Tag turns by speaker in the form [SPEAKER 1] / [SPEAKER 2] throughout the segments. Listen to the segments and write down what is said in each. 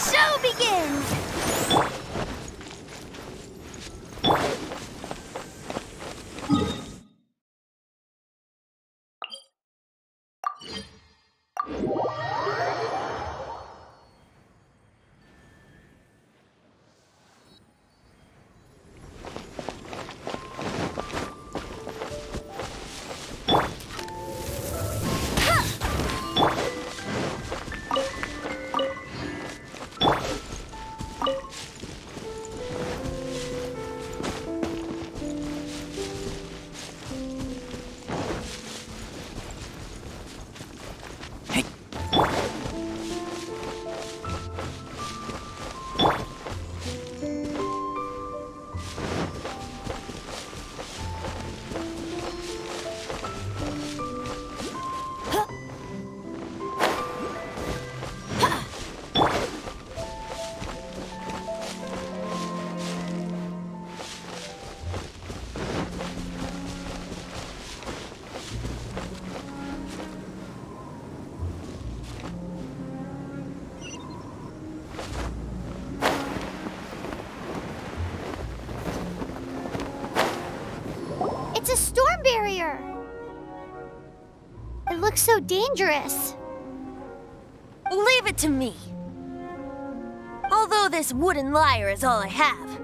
[SPEAKER 1] show begins! It's a storm barrier! It looks so dangerous.
[SPEAKER 2] Leave it to me. Although this wooden lyre is all I have,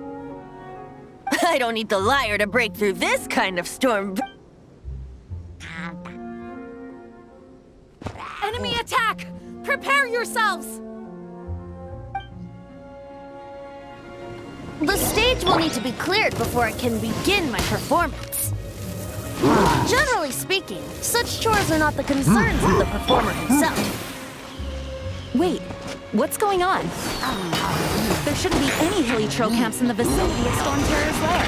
[SPEAKER 2] I don't need the lyre to break through this kind of storm.
[SPEAKER 3] Enemy attack! Prepare yourselves!
[SPEAKER 2] The stage will need to be cleared before I can begin my performance. Generally speaking, such chores are not the concerns of the performer himself.
[SPEAKER 3] Wait, what's going on? There shouldn't be any hilly troll camps in the vicinity of Storm Terror's lair.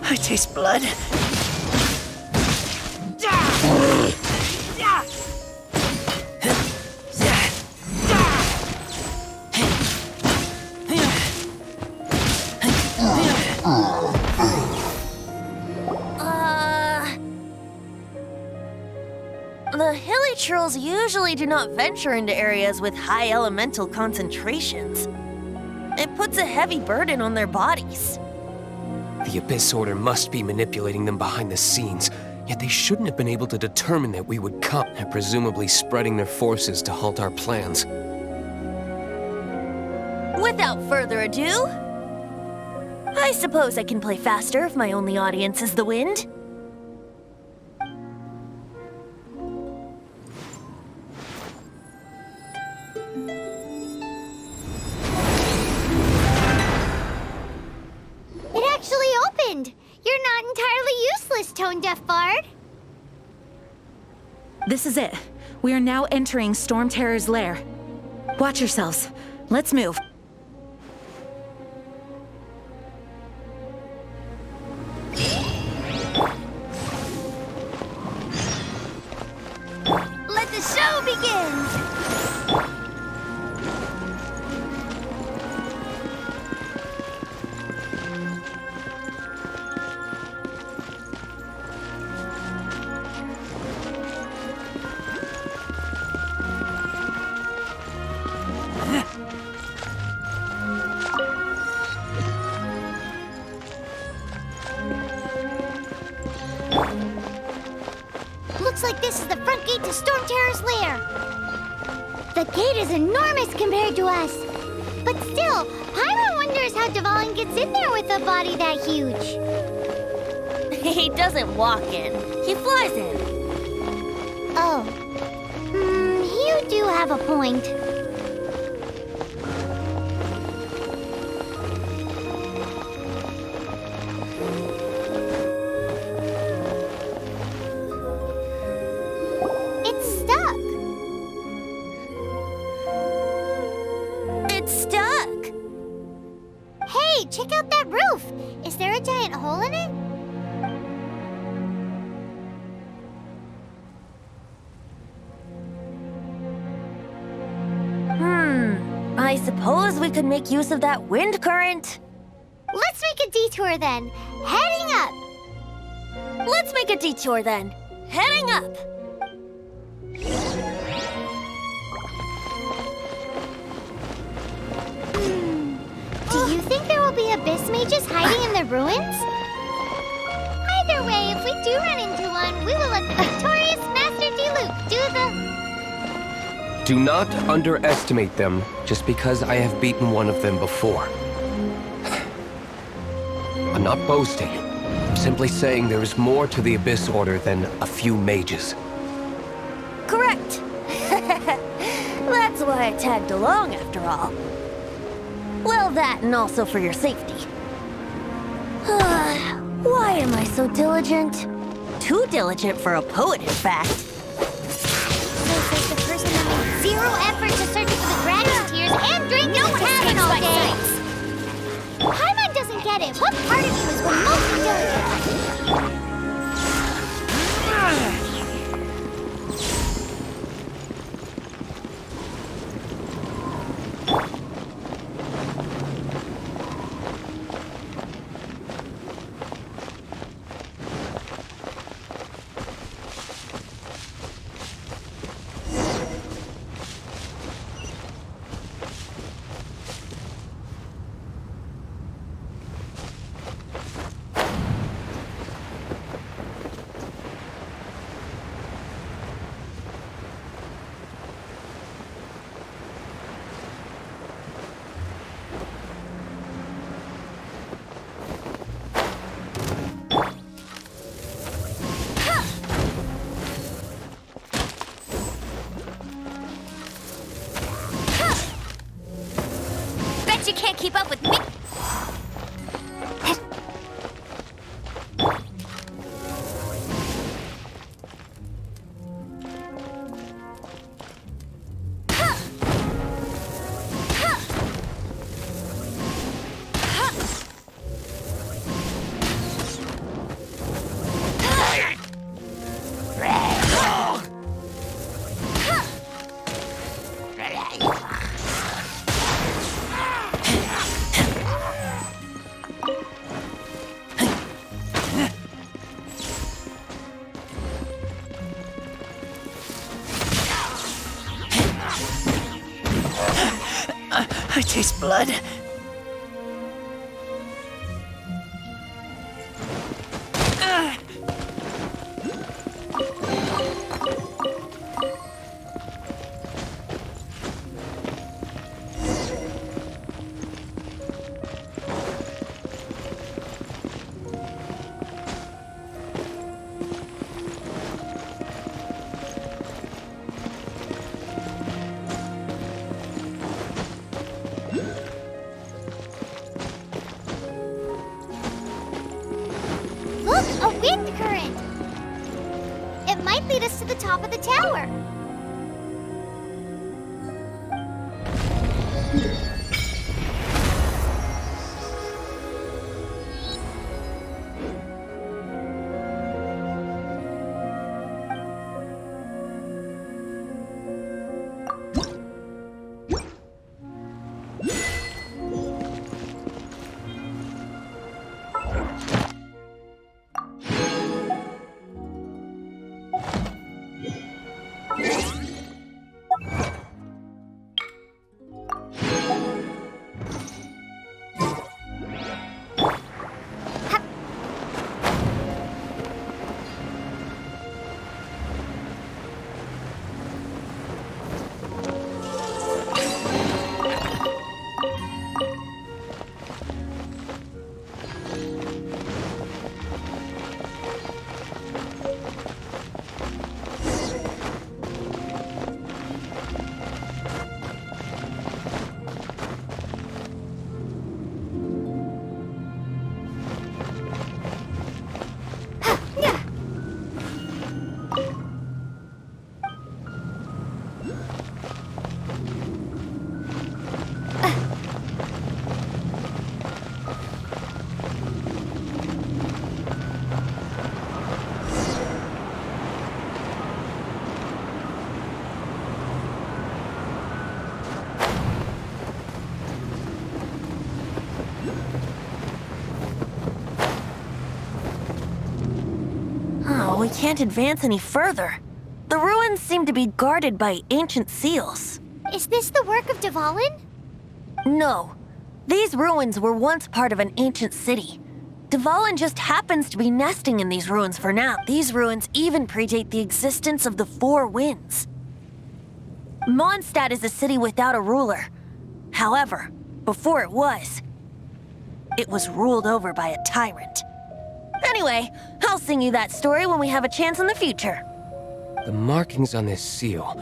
[SPEAKER 4] I taste blood.
[SPEAKER 2] The hilly trolls usually do not venture into areas with high elemental concentrations. It puts a heavy burden on their bodies.
[SPEAKER 4] The Abyss Order must be manipulating them behind the scenes, yet they shouldn't have been able to determine that we would come, and presumably spreading their forces to halt our plans.
[SPEAKER 2] Without further ado, I suppose I can play faster if my only audience is the wind.
[SPEAKER 1] You're not entirely useless, tone-deaf bard.
[SPEAKER 3] This is it. We are now entering Storm Terror's lair. Watch yourselves. Let's move.
[SPEAKER 1] Let the show begin! Looks like this is the front gate to Storm Terror's lair. The gate is enormous compared to us. But still, Pyro wonders how DWALIN gets in there with a body that huge.
[SPEAKER 2] He doesn't walk in, he flies in.
[SPEAKER 1] Oh. You do have a point. Check out that roof! Is there a giant hole in it?
[SPEAKER 2] I suppose we could make use of that wind current.
[SPEAKER 1] Let's make a detour then. Heading up.
[SPEAKER 2] Let's make a detour then. Heading up.
[SPEAKER 1] Do you think there will be abyss mages hiding in the ruins? Either way, if we do run into one, we will let the victorious Master D-Luke do the...
[SPEAKER 4] Do not underestimate them just because I have beaten one of them before. I'm not boasting. I'm simply saying there is more to the Abyss Order than a few mages.
[SPEAKER 2] Correct. That's why I tagged along after all. Well, that and also for your safety. Why am I so diligent? Too diligent for a poet, in fact.
[SPEAKER 1] Sounds like the person that made zero effort to search for the dragon tears and drink no cabin all day. Paimon doesn't get it. What part of you is the most diligent?
[SPEAKER 2] You can't keep up with me.
[SPEAKER 5] I taste blood.
[SPEAKER 1] Look, a wind current! It might lead us to the top of the tower.
[SPEAKER 2] we can't advance any further. The ruins seem to be guarded by ancient seals.
[SPEAKER 1] Is this the work of ДВАЛИN?
[SPEAKER 2] No. These ruins were once part of an ancient city. ДВАЛИN just happens to be nesting in these ruins for now. These ruins even predate the existence of the Four Winds. Mondstadt is a city without a ruler. However, before it was ruled over by a tyrant. Anyway, I'll sing you that story when we have a chance in the future.
[SPEAKER 4] The markings on this seal.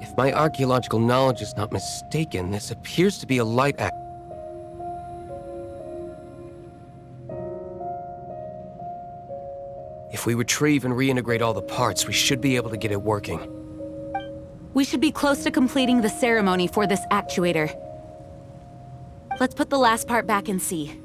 [SPEAKER 4] If my archaeological knowledge is not mistaken, this appears to be a light act. If we retrieve and reintegrate all the parts, we should be able to get it working.
[SPEAKER 3] We should be close to completing the ceremony for this actuator. Let's put the last part back and see.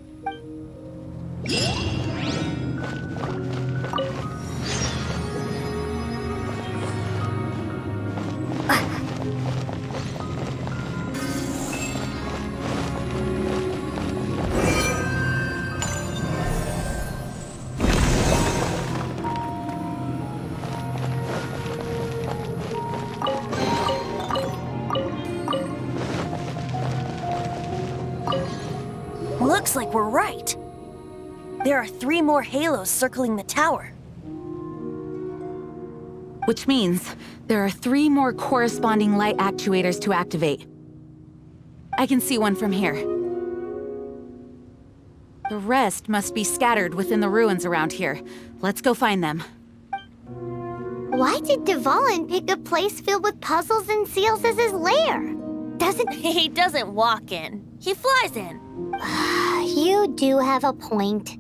[SPEAKER 2] Looks like we're right. There are 3 more halos circling the tower.
[SPEAKER 3] Which means there are 3 more corresponding light actuators to activate. I can see one from here. The rest must be scattered within the ruins around here. Let's go find them.
[SPEAKER 1] Why did ДВАЛИN pick a place filled with puzzles and seals as his lair?
[SPEAKER 2] He doesn't walk in. He flies in.
[SPEAKER 1] You do have a point.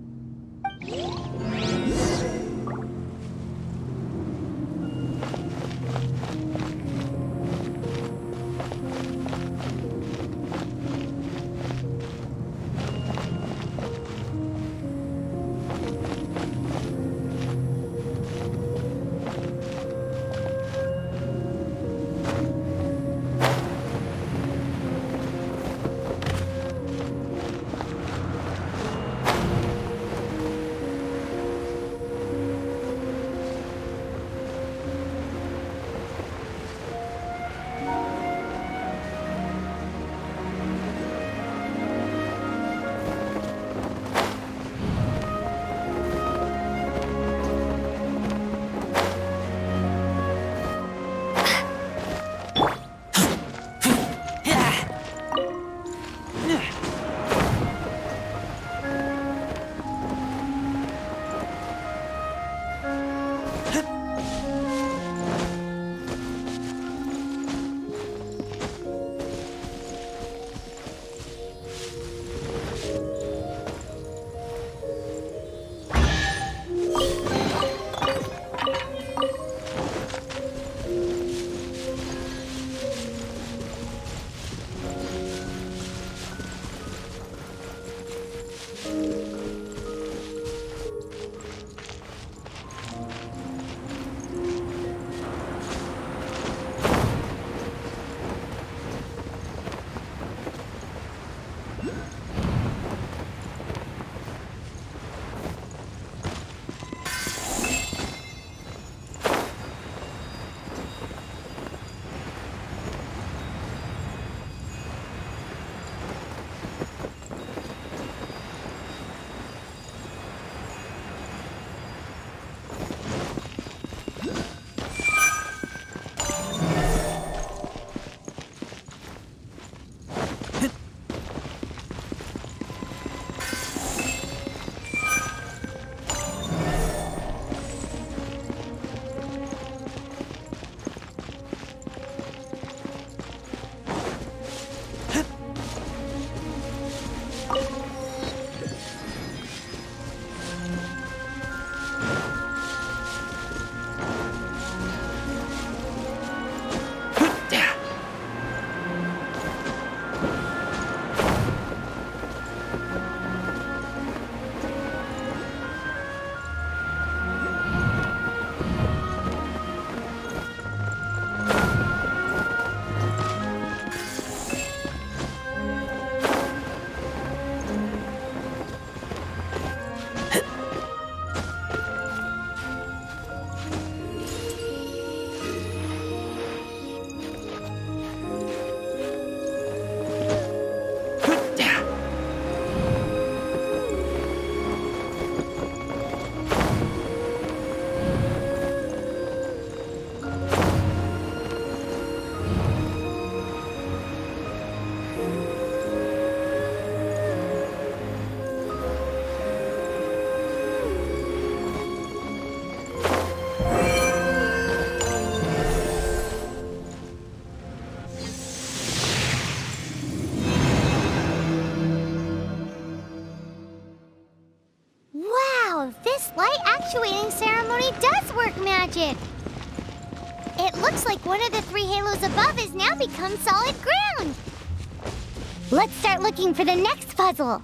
[SPEAKER 1] So, this light actuating ceremony does work magic. It looks like one of the 3 halos above has now become solid ground. Let's start looking for the next puzzle.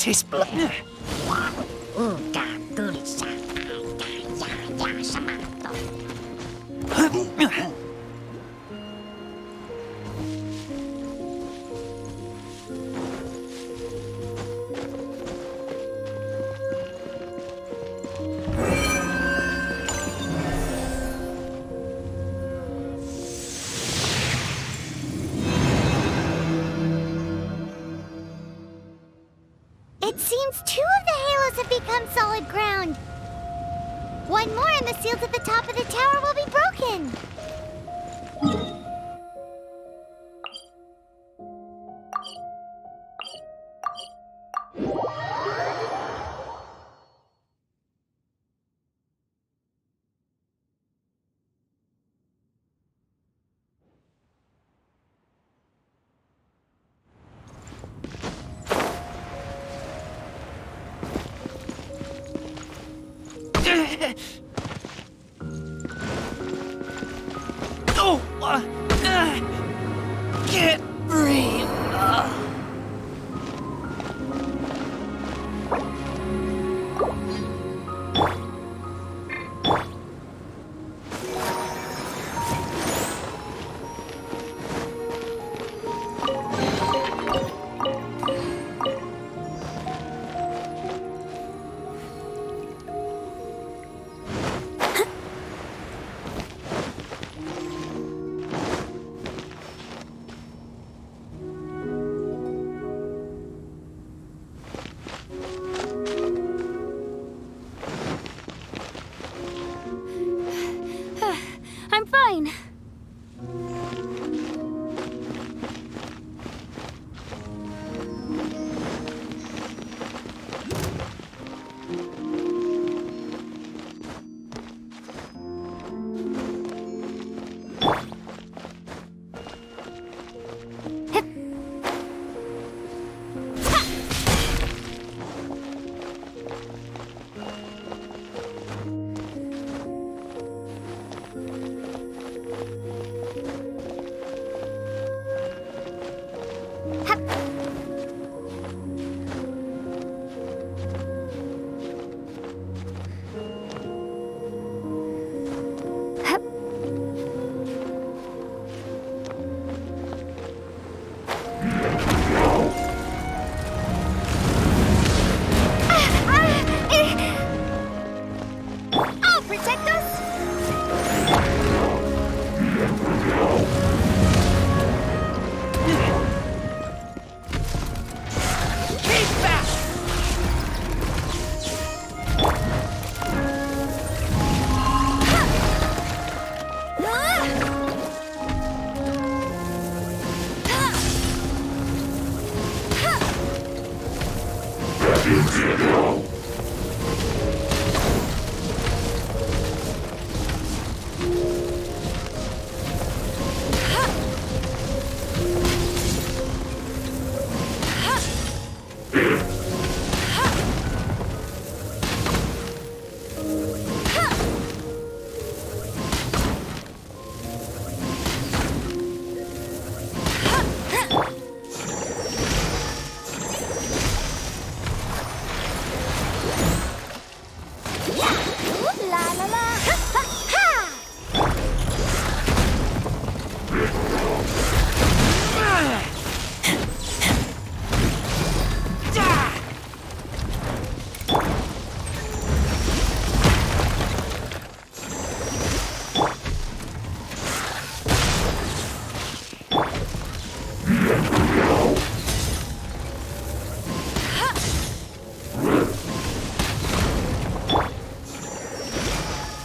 [SPEAKER 5] taste blood.
[SPEAKER 1] It seems 2 of the halos have become solid ground. 1 more and the seals at the top of the tower will be broken.
[SPEAKER 5] Oh, can't breathe.
[SPEAKER 1] I'm fine. I'll protect us.
[SPEAKER 5] Keep back!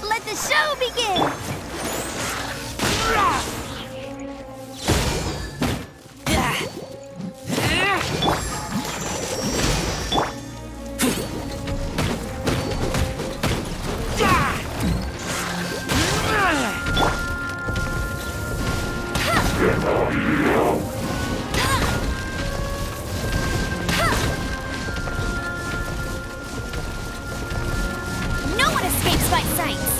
[SPEAKER 1] Let the show begin.
[SPEAKER 2] No one escapes my sights!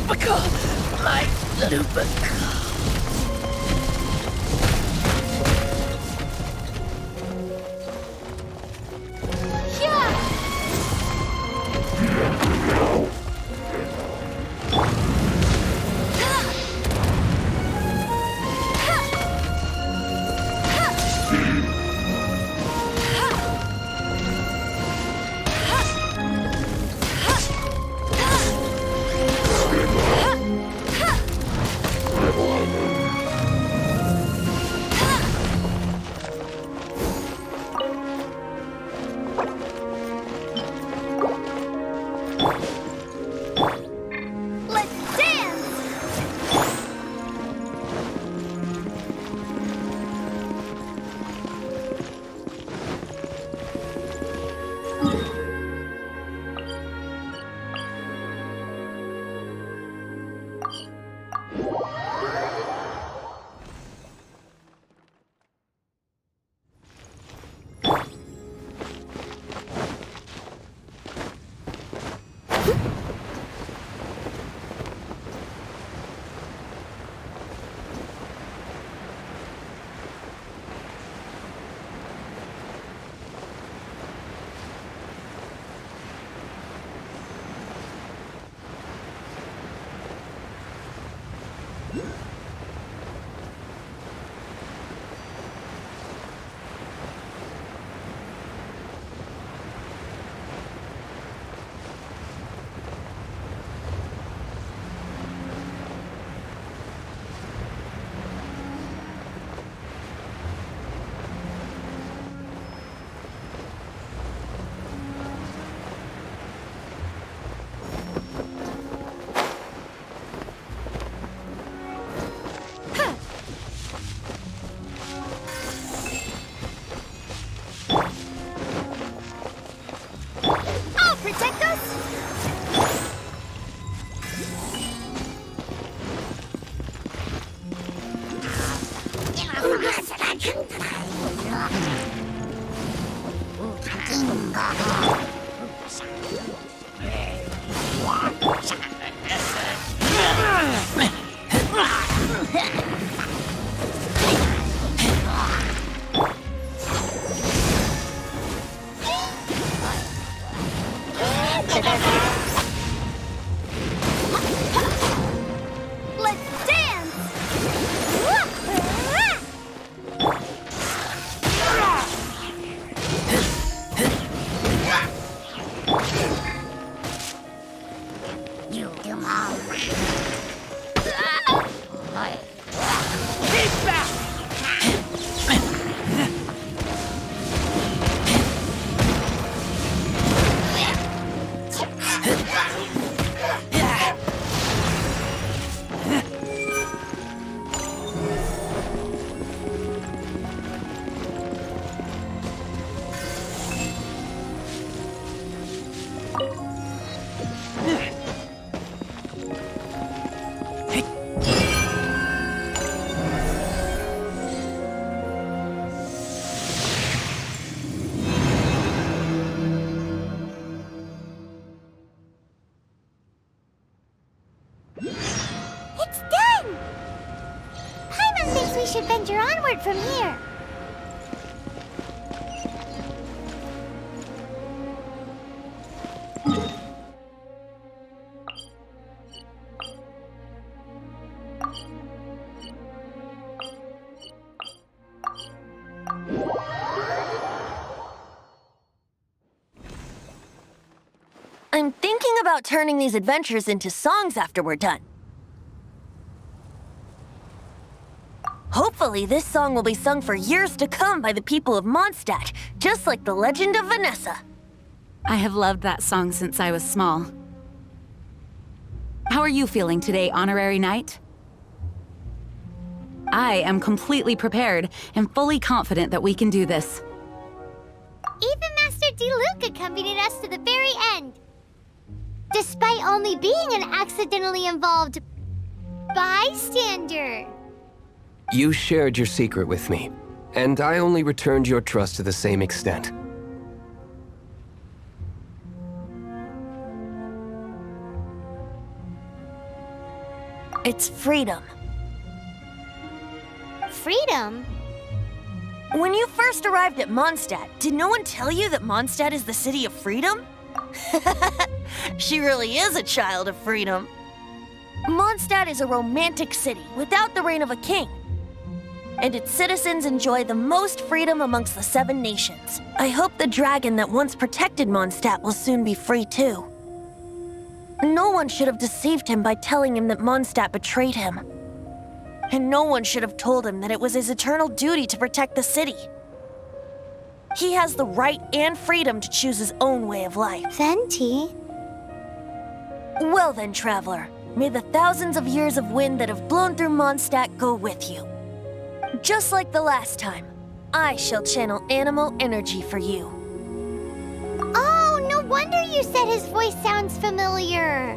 [SPEAKER 5] Lupica! My Lupica!
[SPEAKER 1] should venture onward from here.
[SPEAKER 2] I'm thinking about turning these adventures into songs after we're done. Hopefully, this song will be sung for years to come by the people of Mondstadt, just like the legend of Vanessa.
[SPEAKER 3] I have loved that song since I was small. How are you feeling today, Honorary Knight? I am completely prepared and fully confident that we can do this.
[SPEAKER 1] Even Master Diluc accompanied us to the very end, despite only being an accidentally involved bystander.
[SPEAKER 4] You shared your secret with me, and I only returned your trust to the same extent.
[SPEAKER 2] It's freedom.
[SPEAKER 1] Freedom?
[SPEAKER 2] When you first arrived at Mondstadt, did no one tell you that Mondstadt is the city of freedom? She really is a child of freedom. Mondstadt is a romantic city without the reign of a king. And its citizens enjoy the most freedom amongst the 7 nations. I hope the dragon that once protected Mondstadt will soon be free too. No one should have deceived him by telling him that Mondstadt betrayed him. And no one should have told him that it was his eternal duty to protect the city. He has the right and freedom to choose his own way of life.
[SPEAKER 1] Venti?
[SPEAKER 2] Well then, traveler, may the thousands of years of wind that have blown through Mondstadt go with you. Just like the last time, I shall channel animal energy for you.
[SPEAKER 1] Oh, no wonder you said his voice sounds familiar.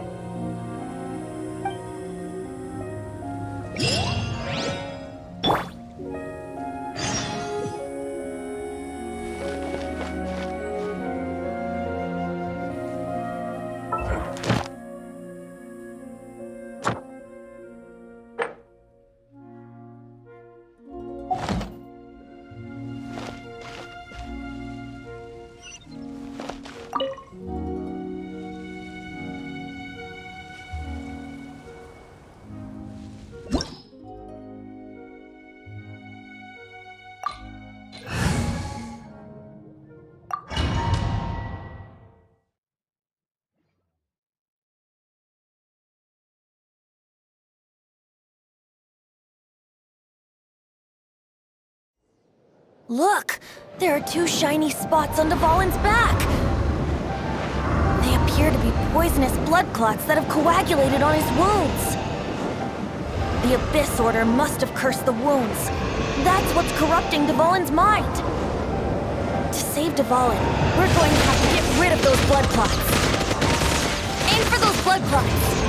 [SPEAKER 2] Look! There are 2 shiny spots on Dvalin's back! They appear to be poisonous blood clots that have coagulated on his wounds. The Abyss Order must have cursed the wounds. That's what's corrupting Dvalin's mind. To save Dvalin, we're going to have to get rid of those blood clots. Aim for those blood clots!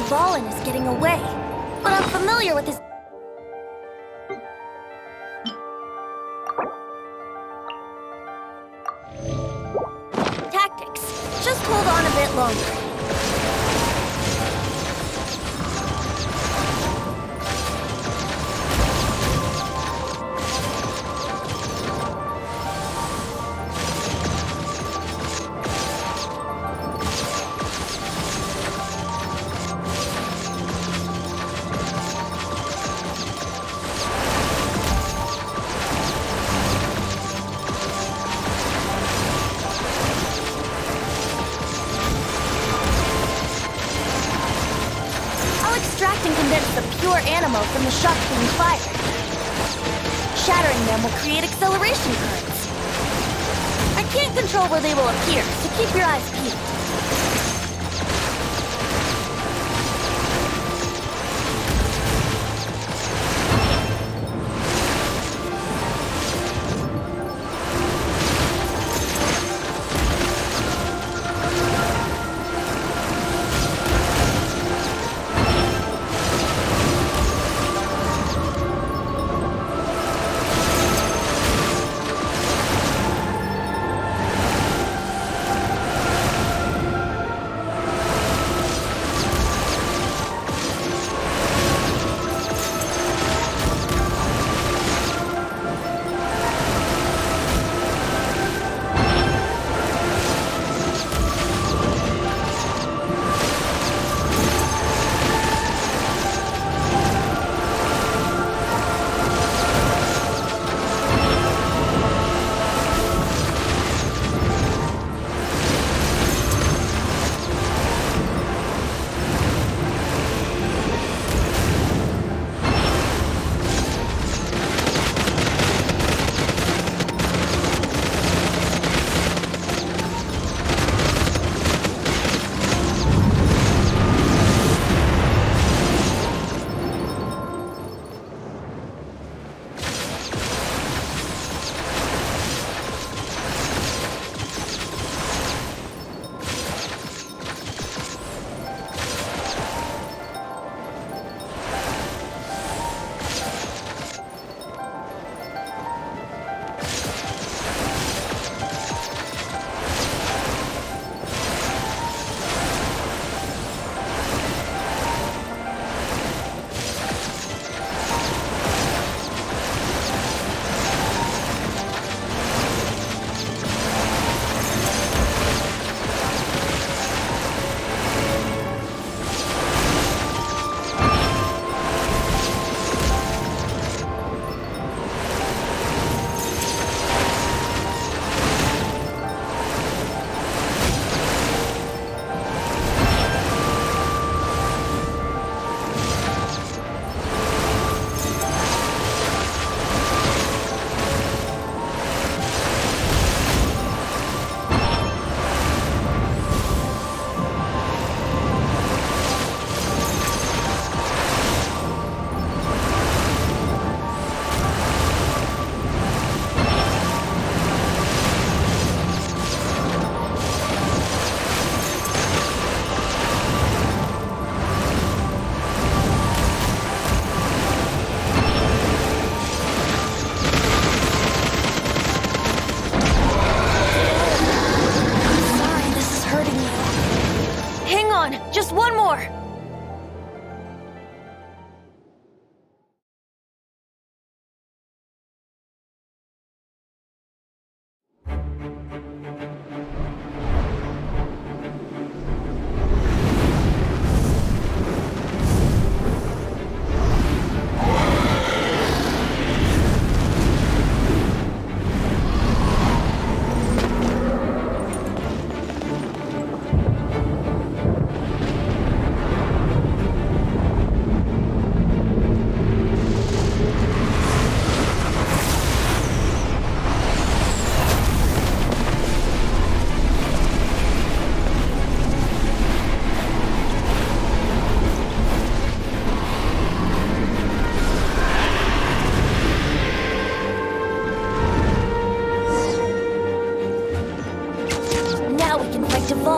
[SPEAKER 2] Dvalin is getting away, but I'm familiar with his... tactics. Just hold on a bit longer. Extract and condense the pure animal from the shots being fired. Shattering them will create acceleration currents. I can't control where they will appear, so keep your eyes peeled.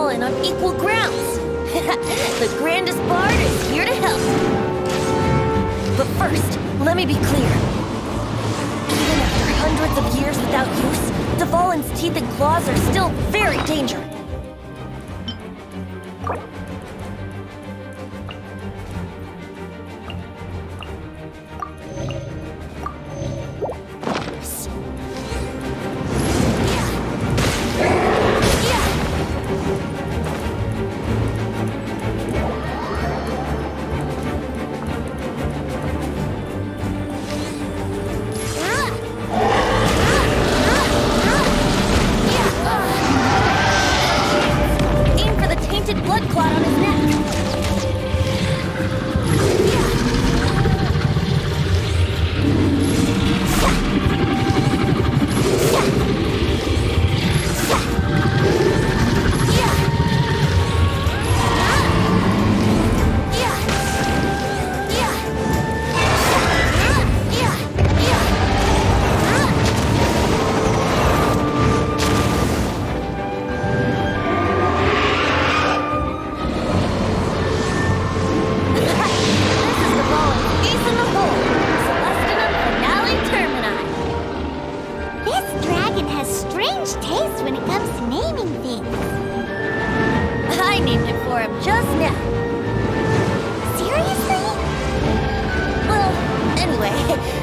[SPEAKER 2] Dvalin on equal grounds. The grandest bard is here to help. But first, let me be clear. Even after hundreds of years without use, Dvalin's teeth and claws are still very dangerous.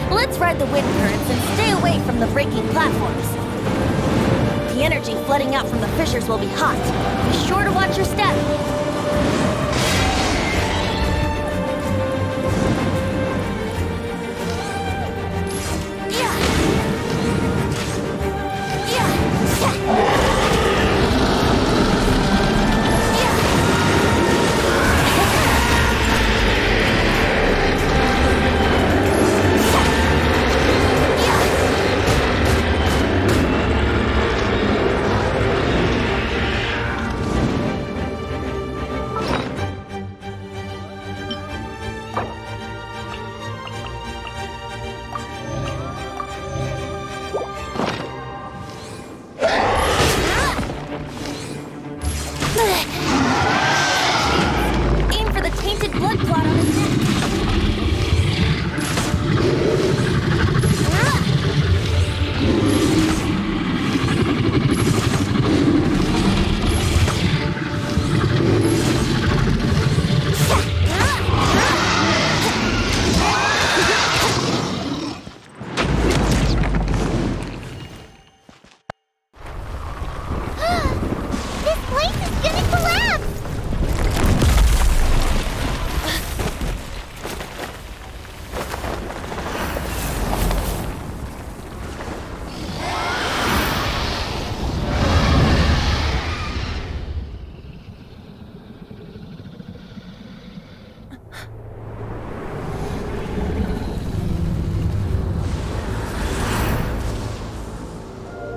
[SPEAKER 2] Let's ride the wind currents and stay away from the breaking platforms. The energy flooding out from the fissures will be hot. Be sure to watch your step.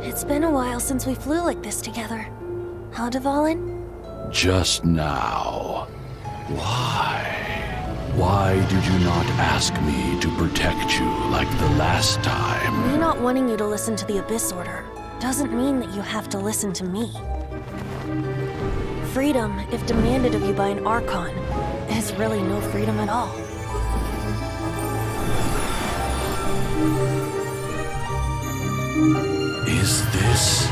[SPEAKER 2] It's been a while since we flew like this together. Huh, Dvalin?
[SPEAKER 6] Just now. Why? Why did you not ask me to protect you like the last time?
[SPEAKER 2] Me not wanting you to listen to the Abyss Order doesn't mean that you have to listen to me. Freedom, if demanded of you by an Archon, is really no freedom at all.
[SPEAKER 6] Is this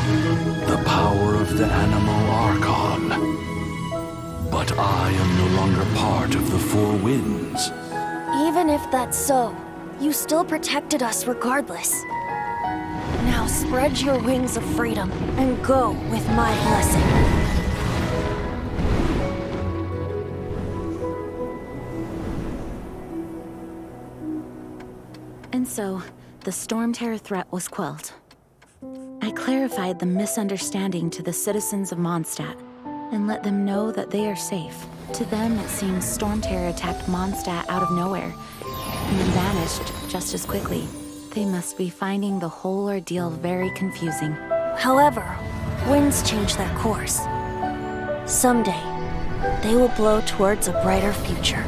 [SPEAKER 6] the power of the Animal Archon? But I am no longer part of the Four Winds.
[SPEAKER 2] Even if that's so, you still protected us regardless. Now spread your wings of freedom and go with my blessing.
[SPEAKER 3] And so, the Storm Terror threat was quelled. I clarified the misunderstanding to the citizens of Mondstadt and let them know that they are safe. To them, it seems Storm Terror attacked Mondstadt out of nowhere and then vanished just as quickly. They must be finding the whole ordeal very confusing.
[SPEAKER 2] However, winds change their course. Someday, they will blow towards a brighter future.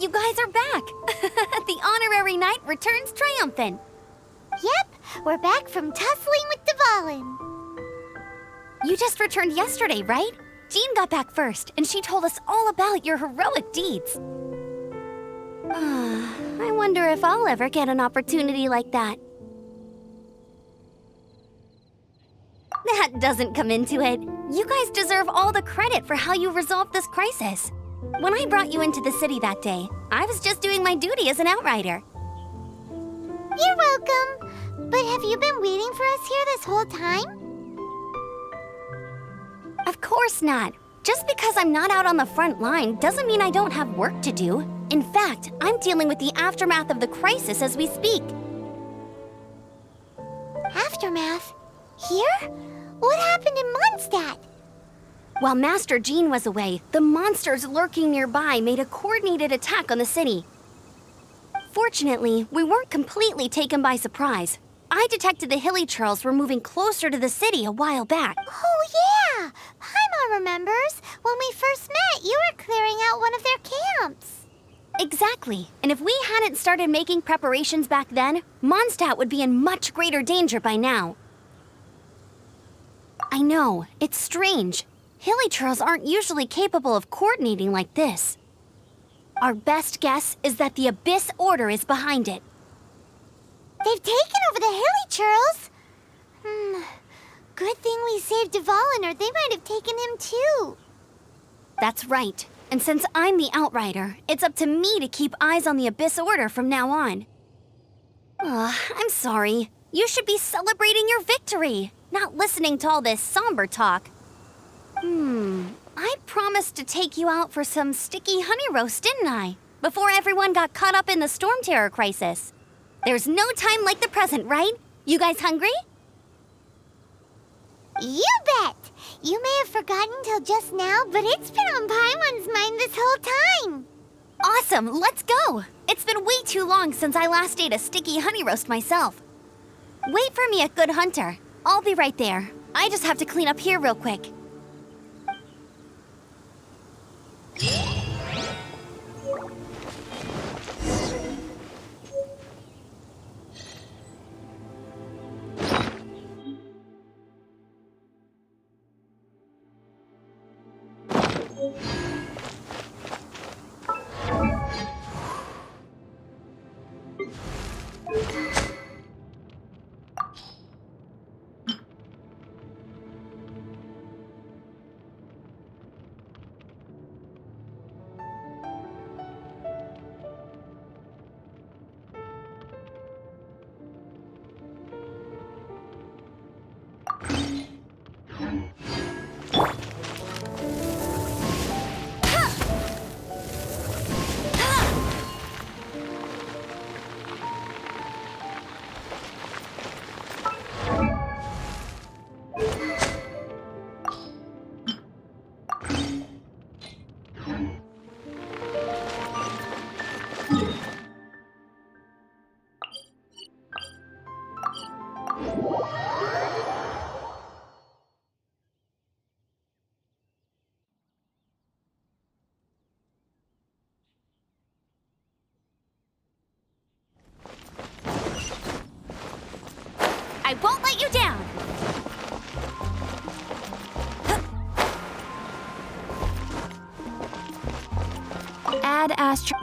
[SPEAKER 7] you guys are back! The honorary knight returns triumphant.
[SPEAKER 1] Yep, we're back from tussling with DVALIN.
[SPEAKER 7] You just returned yesterday, right? Jean got back first, and she told us all about your heroic deeds. I wonder if I'll ever get an opportunity like that. That doesn't come into it. You guys deserve all the credit for how you resolved this crisis. When I brought you into the city that day, I was just doing my duty as an outrider.
[SPEAKER 1] You're welcome. But have you been waiting for us here this whole time?
[SPEAKER 7] Of course not. Just because I'm not out on the front line doesn't mean I don't have work to do. In fact, I'm dealing with the aftermath of the crisis as we speak.
[SPEAKER 1] Aftermath? Here? What happened in Mondstadt?
[SPEAKER 7] While Master Jean was away, the monsters lurking nearby made a coordinated attack on the city. Fortunately, we weren't completely taken by surprise. I detected the Hilly Churls were moving closer to the city a while back.
[SPEAKER 1] Oh, yeah! Paimon remembers. When we first met, you were clearing out one of their camps.
[SPEAKER 7] Exactly. And if we hadn't started making preparations back then, Mondstadt would be in much greater danger by now. I know, it's strange. Hilly Churls aren't usually capable of coordinating like this. Our best guess is that the Abyss Order is behind it.
[SPEAKER 1] They've taken over the Hilly Churls? Good thing we saved DVALIN, or they might have taken him too.
[SPEAKER 7] That's right. And since I'm the Outrider, it's up to me to keep eyes on the Abyss Order from now on. I'm sorry. You should be celebrating your victory, not listening to all this somber talk. I promised to take you out for some sticky honey roast, didn't I? Before everyone got caught up in the storm terror crisis. There's no time like the present, right? You guys hungry?
[SPEAKER 1] You bet! You may have forgotten till just now, but it's been on Paimon's mind this whole time.
[SPEAKER 7] Awesome, let's go! It's been way too long since I last ate a sticky honey roast myself. Wait for me at Good Hunter. I'll be right there. I just have to clean up here real quick. I won't let you down! Add Astro...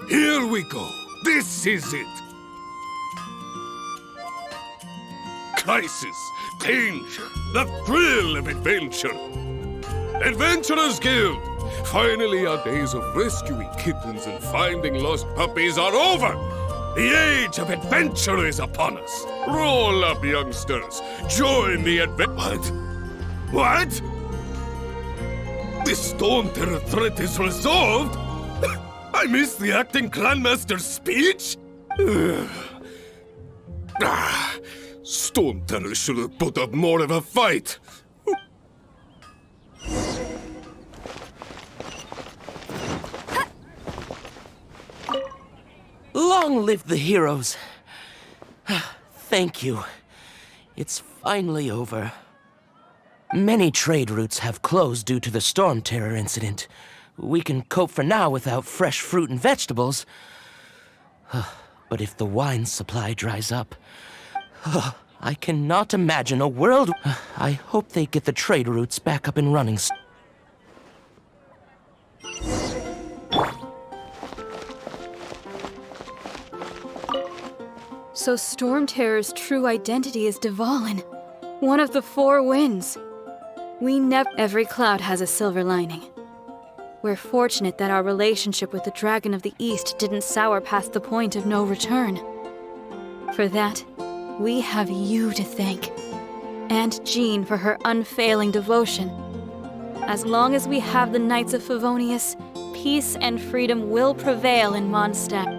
[SPEAKER 8] Here we go. This is it. Crisis, danger, the thrill of adventure. Adventurers Guild! Finally, our days of rescuing kittens and finding lost puppies are over! The age of adventure is upon us! Roll up, youngsters! Join the What? What? The Stone Terror threat is resolved? I missed the acting clanmaster's speech? Stone Terror should have put up more of a fight!
[SPEAKER 5] Long live the heroes. Thank you. It's finally over. Many trade routes have closed due to the storm terror incident. We can cope for now without fresh fruit and vegetables. But if the wine supply dries up, I cannot imagine a world. I hope they get the trade routes back up and running.
[SPEAKER 9] So Storm Terror's true identity is ДВАЛИN, one of the four winds. Every cloud has a silver lining. We're fortunate that our relationship with the Dragon of the East didn't sour past the point of no return. For that, we have you to thank, and Jean for her unfailing devotion. As long as we have the Knights of Favonius, peace and freedom will prevail in Mondstadt.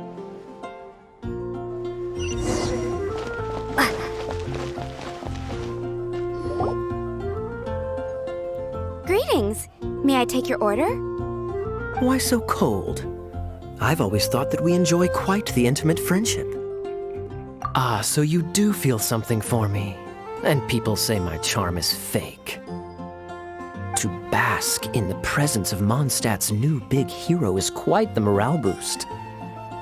[SPEAKER 7] Greetings. May I take your order?
[SPEAKER 10] Why so cold? I've always thought that we enjoy quite the intimate friendship. Ah, so you do feel something for me. And people say my charm is fake. To bask in the presence of Mondstadt's new big hero is quite the morale boost.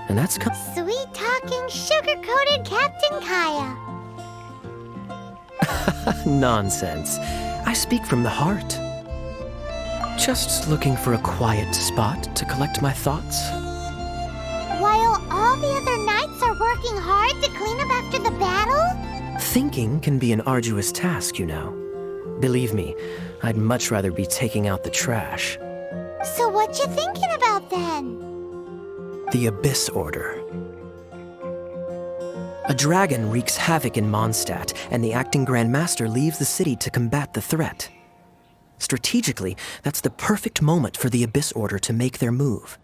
[SPEAKER 10] And that's
[SPEAKER 1] Sweet-talking, sugar-coated Captain Kaya.
[SPEAKER 10] Nonsense. I speak from the heart. Just looking for a quiet spot to collect my thoughts.
[SPEAKER 1] While all the other knights are working hard to clean up after the battle?
[SPEAKER 10] Thinking can be an arduous task, you know. Believe me, I'd much rather be taking out the trash.
[SPEAKER 1] So what you thinking about then?
[SPEAKER 10] The Abyss Order. A dragon wreaks havoc in Mondstadt, and the acting Grand Master leaves the city to combat the threat. Strategically, that's the perfect moment for the Abyss Order to make their move.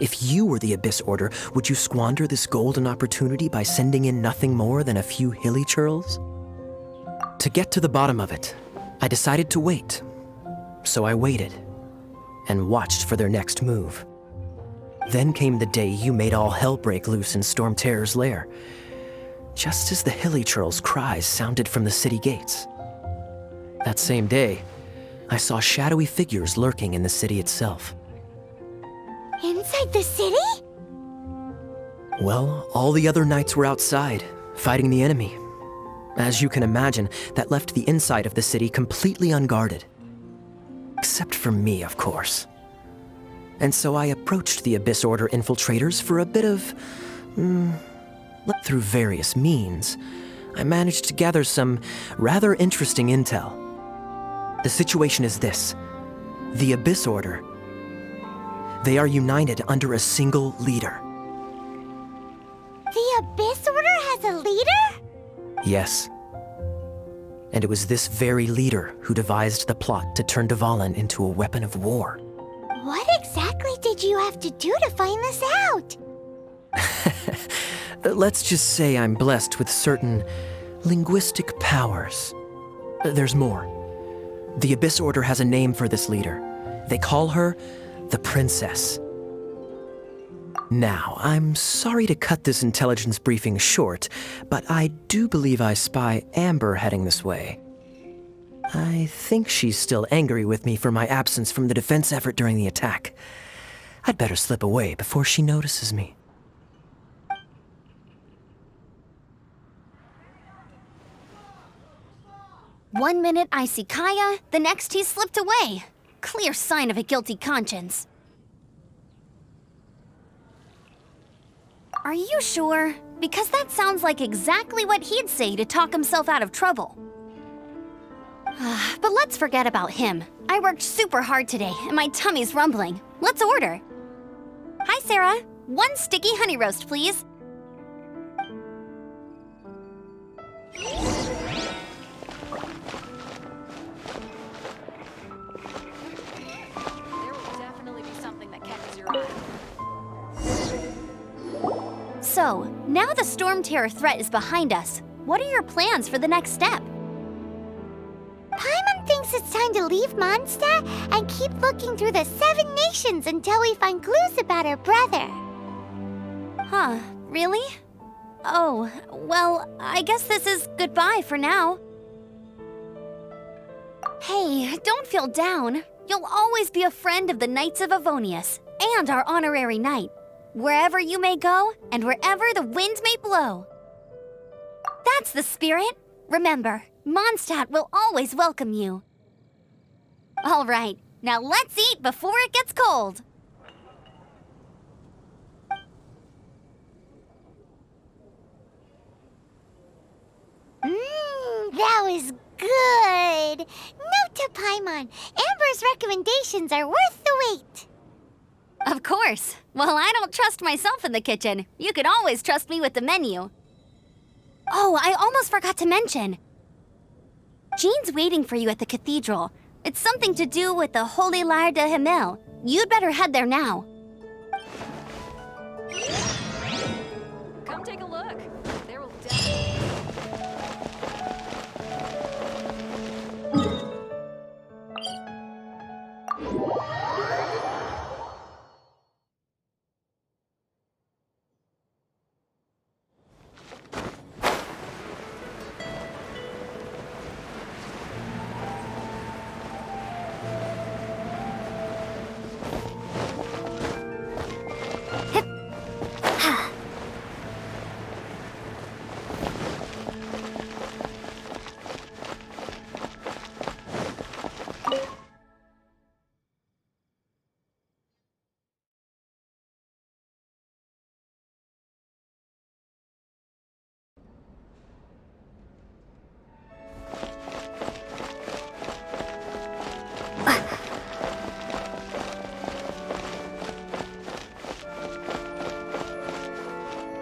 [SPEAKER 10] If you were the Abyss Order, would you squander this golden opportunity by sending in nothing more than a few hilly churls? To get to the bottom of it, I decided to wait. So I waited, and watched for their next move. Then came the day you made all hell break loose in Storm Terror's lair, just as the hilly churls' cries sounded from the city gates. That same day, I saw shadowy figures lurking in the city itself.
[SPEAKER 1] Inside the city?
[SPEAKER 10] Well, all the other knights were outside, fighting the enemy. As you can imagine, that left the inside of the city completely unguarded. Except for me, of course. And so I approached the Abyss Order infiltrators for a bit of... Through various means, I managed to gather some rather interesting intel. The situation is this. The Abyss Order. They are united under a single leader.
[SPEAKER 1] The Abyss Order has a leader?
[SPEAKER 10] Yes. And it was this very leader who devised the plot to turn ДВАЛИN into a weapon of war.
[SPEAKER 1] What exactly did you have to do to find this out?
[SPEAKER 10] Let's just say I'm blessed with certain linguistic powers. There's more. The Abyss Order has a name for this leader. They call her the Princess. Now, I'm sorry to cut this intelligence briefing short, but I do believe I spy Amber heading this way. I think she's still angry with me for my absence from the defense effort during the attack. I'd better slip away before she notices me.
[SPEAKER 7] One minute I see Kaya, the next he slipped away. Clear sign of a guilty conscience. Are you sure? Because that sounds like exactly what he'd say to talk himself out of trouble. But let's forget about him. I worked super hard today, and my tummy's rumbling. Let's order. Hi, Sarah. 1 sticky honey roast, please. So, now the Storm Terror threat is behind us. What are your plans for the next step?
[SPEAKER 1] Paimon thinks it's time to leave Mondstadt and keep looking through the 7 nations until we find clues about her brother.
[SPEAKER 7] Huh, really? Oh, well, I guess this is goodbye for now. Hey, don't feel down. You'll always be a friend of the Knights of Avonius and our honorary knight, wherever you may go and wherever the wind may blow. That's the spirit. Remember, Mondstadt will always welcome you. All right, now let's eat before it gets cold.
[SPEAKER 1] That was good. Note to Paimon, Amber's recommendations are worth the wait.
[SPEAKER 7] Of course. Well, I don't trust myself in the kitchen. You can always trust me with the menu. Oh, I almost forgot to mention. Jean's waiting for you at the cathedral. It's something to do with the Holy Lyre de Himmel. You'd better head there now.
[SPEAKER 9] Come take a look. There will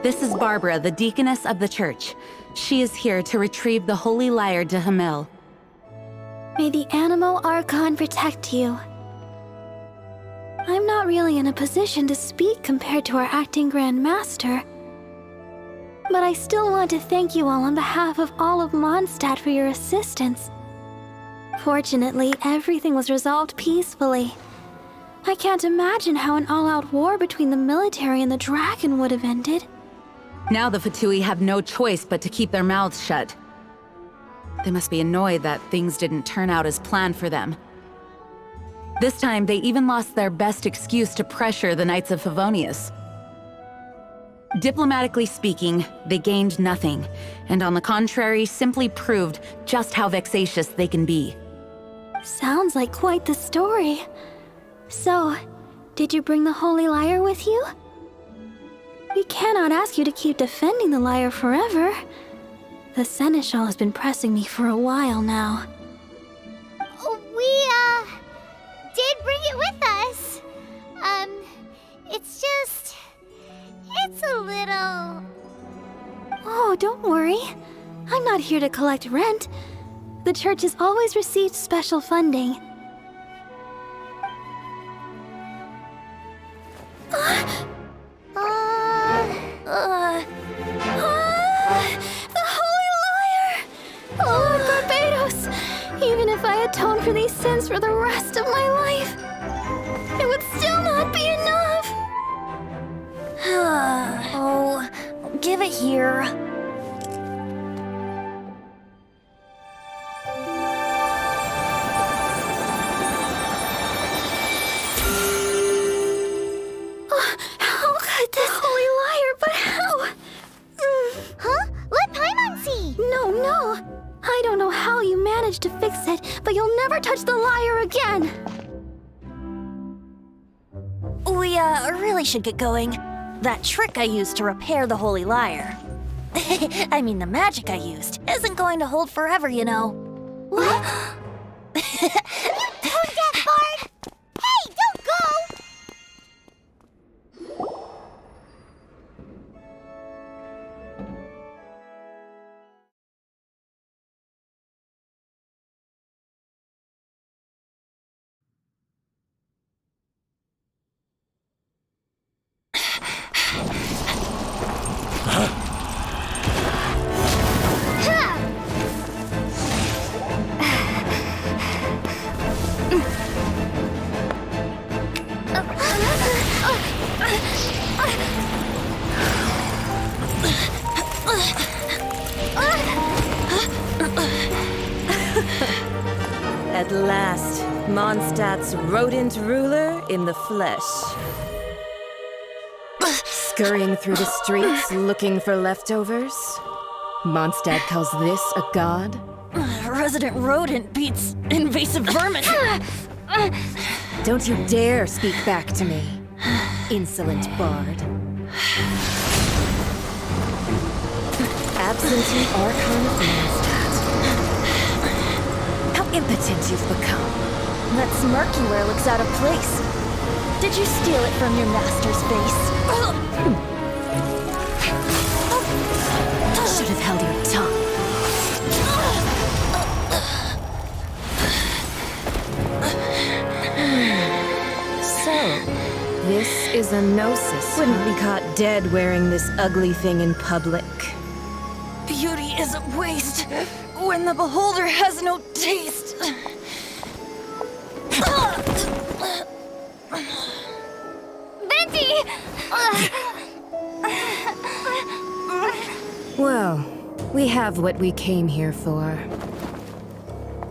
[SPEAKER 3] This is Barbara, the deaconess of the church. She is here to retrieve the Holy Lyre de Himmel.
[SPEAKER 11] May the Animo Archon protect you. I'm not really in a position to speak compared to our acting Grand Master, but I still want to thank you all on behalf of all of Mondstadt for your assistance. Fortunately, everything was resolved peacefully. I can't imagine how an all-out war between the military and the dragon would have ended.
[SPEAKER 3] Now the Fatui have no choice but to keep their mouths shut. They must be annoyed that things didn't turn out as planned for them. This time, they even lost their best excuse to pressure the Knights of Favonius. Diplomatically speaking, they gained nothing, and on the contrary, simply proved just how vexatious they can be.
[SPEAKER 11] Sounds like quite the story. So, did you bring the Holy Lyre with you? We cannot ask you to keep defending the lyre forever. The Seneschal has been pressing me for a while now.
[SPEAKER 1] We, did bring it with us. It's a little...
[SPEAKER 11] Oh, don't worry. I'm not here to collect rent. The church has always received special funding. The Holy Lyre! Lord Barbados! Even if I atone for these sins for the rest of my life, it would still not be enough!
[SPEAKER 2] Oh, give it here.
[SPEAKER 11] How could this Holy Lyre, but how?
[SPEAKER 1] Huh? Let Paimon see!
[SPEAKER 11] No. I don't know how you managed to fix it, but you'll never touch the lyre again!
[SPEAKER 2] We, really should get going. That trick I used to repair the Holy Lyre. I mean, the magic I used isn't going to hold forever, you know.
[SPEAKER 1] What? Tone-deaf bard! Hey, don't go!
[SPEAKER 12] last, Mondstadt's rodent ruler in the flesh. Scurrying through the streets looking for leftovers? Mondstadt calls this a god?
[SPEAKER 2] Resident rodent beats invasive vermin.
[SPEAKER 12] Don't you dare speak back to me, insolent bard. Absentee Archon of Mondstadt. How impotent you've become.
[SPEAKER 2] That smirk you wear looks out of place. Did you steal it from your master's face?
[SPEAKER 12] Should have held your tongue. So, this is a gnosis. Wouldn't be caught dead wearing this ugly thing in public.
[SPEAKER 2] Beauty is a waste when the beholder has no taste.
[SPEAKER 1] Venti!
[SPEAKER 12] Well, we have what we came here for.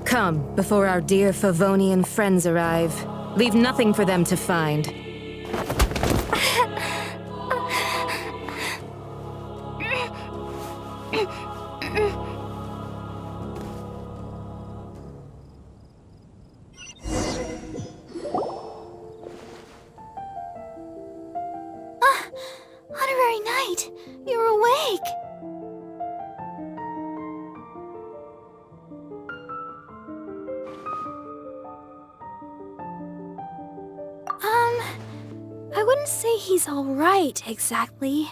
[SPEAKER 12] Come, before our dear Favonian friends arrive. Leave nothing for them to find.
[SPEAKER 11] Honorary Knight, you're awake. I wouldn't say he's all right, exactly.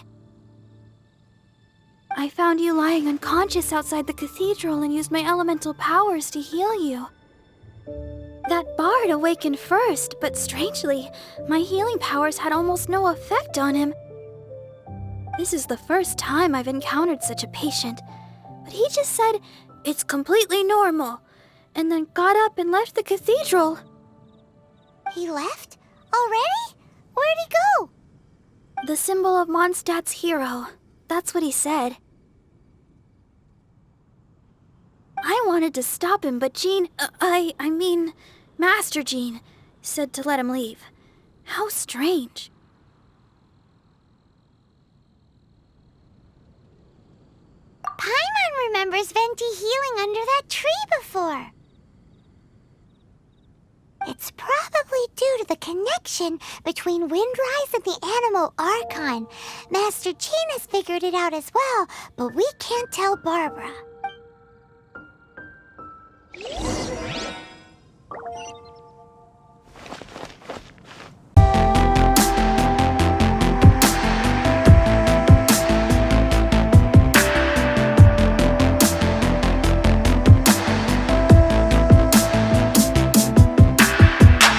[SPEAKER 11] I found you lying unconscious outside the cathedral and used my elemental powers to heal you. That bard awakened first, but strangely, my healing powers had almost no effect on him. This is the first time I've encountered such a patient, but he just said, "It's completely normal," and then got up and left the cathedral.
[SPEAKER 1] He left? Already? Where'd he go?
[SPEAKER 11] The symbol of Mondstadt's hero. That's what he said. I wanted to stop him, but Jean, I mean, Master Jean, said to let him leave. How strange.
[SPEAKER 1] Paimon remembers Venti healing under that tree before. It's probably due to the connection between Windrise and the Animal Archon. Master Jean has figured it out as well, but we can't tell Barbara.